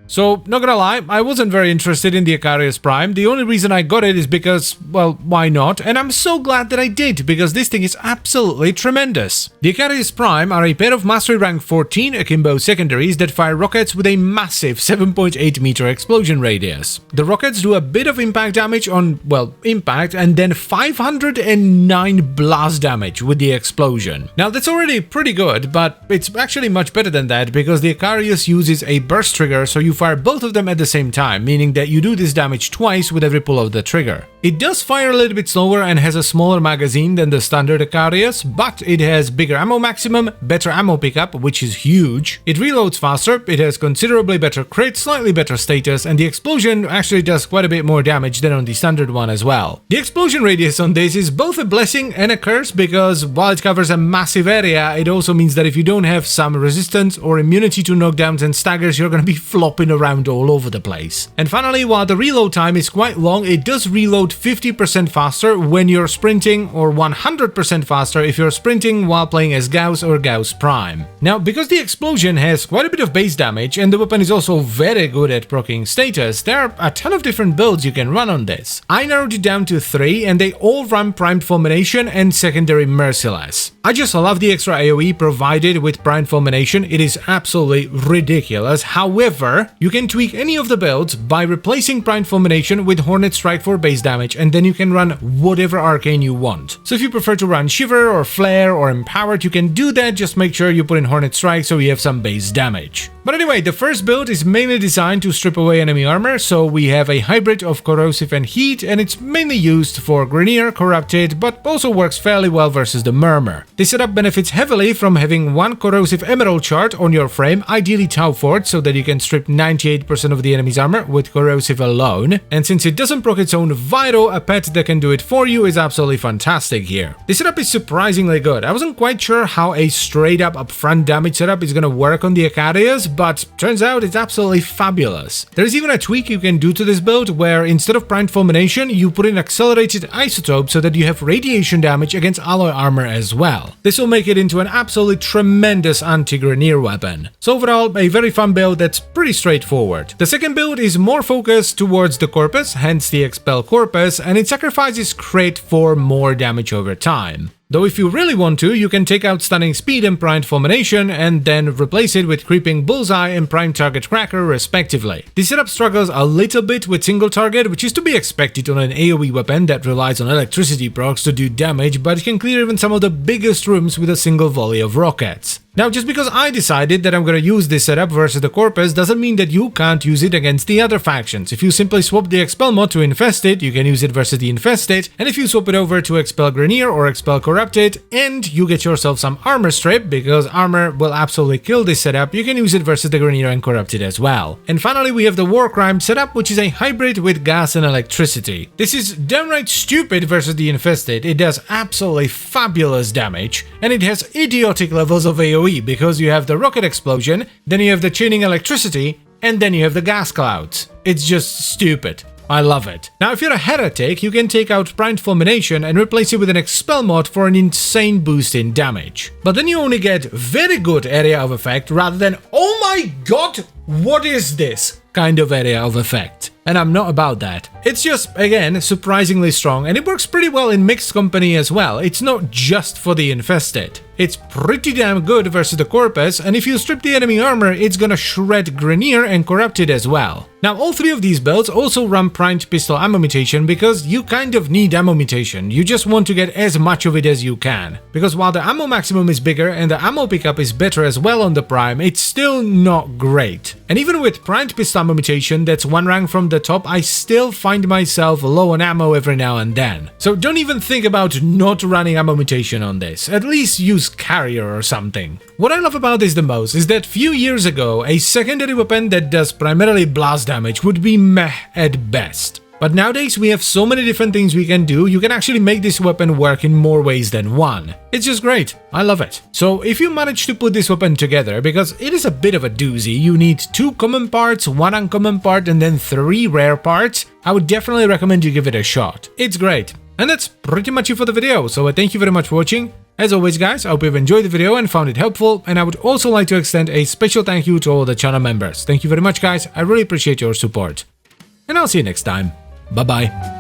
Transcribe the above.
So, not gonna lie, I wasn't very interested in the Akarius Prime. The only reason I got it is because, well, why not? And I'm so glad that I did, because this thing is absolutely tremendous. The Akarius Prime are a pair of Mastery Rank 14 Akimbo secondaries that fire rockets with a massive 7.8 meter explosion radius. The rockets do a bit of impact damage on, well, impact, and then 509 blast damage with the explosion. Now, that's already pretty good, but it's actually much better than that, because the Akarius uses a burst trigger, so you fire both of them at the same time, meaning that you do this damage twice with every pull of the trigger. It does fire a little bit slower and has a smaller magazine than the standard Akarius, but it has bigger ammo maximum, better ammo pickup, which is huge. It reloads faster, it has considerably better crit, slightly better status, and the explosion actually does quite a bit more damage than on the standard one as well. The explosion radius on this is both a blessing and a curse, because while it covers a massive area, it also means that if you don't have some resistance or immunity to knockdowns and staggers, you're gonna be flopping around all over the place. And finally, while the reload time is quite long, it does reload 50% faster when you're sprinting, or 100% faster if you're sprinting while playing as Gauss or Gauss Prime. Now, because the explosion has quite a bit of base damage and the weapon is also very good at proccing status, there are a ton of different builds you can run on this. I narrowed it down to 3 and they all run Primed Fulmination and Secondary Merciless. I just love the extra AoE provided with Primed Fulmination, it is absolutely ridiculous. However, you can tweak any of the builds by replacing Primed Fulmination with Hornet Strike for base damage, and then you can run whatever arcane you want. So if you prefer to run Shiver or Flare or Empowered, you can do that, just make sure you put in Hornet Strike so you have some base damage. But anyway, the first build is mainly designed to strip away enemy armor, so we have a hybrid of Corrosive and Heat, and it's mainly used for Grineer, Corrupted, but also works fairly well versus the Murmur. This setup benefits heavily from having one Corrosive Emerald chart on your frame, ideally Tau Fort, so that you can strip 98% of the enemy's armor with Corrosive alone, and since it doesn't proc its own Vital, a pet that can do it for you is absolutely fantastic here. This setup is surprisingly good. I wasn't quite sure how a straight up upfront damage setup is gonna work on the Akarius, but turns out it's absolutely fabulous. There's even a tweak you can do to this build where instead of Primed Fulmination, you put in Accelerated Isotope so that you have radiation damage against alloy armor as well. This will make it into an absolutely tremendous anti-Grineer weapon. So overall, a very fun build that's pretty straightforward. The second build is more focused towards the Corpus, hence the Expel Corpus, and it sacrifices crit for more damage over time. Though if you really want to, you can take out Stunning Speed and Primed Fulmination and then replace it with Creeping Bullseye and Prime Target Cracker respectively. This setup struggles a little bit with single target, which is to be expected on an AoE weapon that relies on electricity procs to do damage, but it can clear even some of the biggest rooms with a single volley of rockets. Now, just because I decided that I'm gonna use this setup versus the Corpus doesn't mean that you can't use it against the other factions. If you simply swap the Expel mod to Infested, you can use it versus the Infested, and if you swap it over to Expel Grineer or Expel Corrupted, and you get yourself some armor strip, because armor will absolutely kill this setup, you can use it versus the Grineer and Corrupted as well. And finally, we have the Warcrime setup, which is a hybrid with gas and electricity. This is downright stupid versus the Infested, it does absolutely fabulous damage, and it has idiotic levels of AoE, because you have the rocket explosion, then you have the chaining electricity, and then you have the gas clouds. It's just stupid. I love it. Now, if you're a heretic, you can take out Primed Fulmination and replace it with an Expel mod for an insane boost in damage. But then you only get very good area of effect rather than, oh my god, what is this kind of area of effect? And I'm not about that. It's just, again, surprisingly strong, and it works pretty well in mixed company as well. It's not just for the Infested. It's pretty damn good versus the Corpus, and if you strip the enemy armor, it's gonna shred Grineer and Corrupted as well. Now, all three of these builds also run Primed Pistol Ammo Mutation because you kind of need ammo mutation. You just want to get as much of it as you can. Because while the ammo maximum is bigger and the ammo pickup is better as well on the Prime, it's still not great. And even with Primed Pistol Ammo Mutation, that's one rank from the top, I still find myself low on ammo every now and then. So don't even think about not running ammo mutation on this. At least use Carrier or something. What I love about this the most is that few years ago, a secondary weapon that does primarily blast damage would be meh at best. But nowadays we have so many different things we can do, you can actually make this weapon work in more ways than one. It's just great, I love it. So if you manage to put this weapon together, because it is a bit of a doozy, you need 2 common parts, 1 uncommon part and then 3 rare parts, I would definitely recommend you give it a shot. It's great. And that's pretty much it for the video, so thank you very much for watching, As always guys, I hope you've enjoyed the video and found it helpful, and I would also like to extend a special thank you to all the channel members. Thank you very much guys, I really appreciate your support. And I'll see you next time. Bye bye.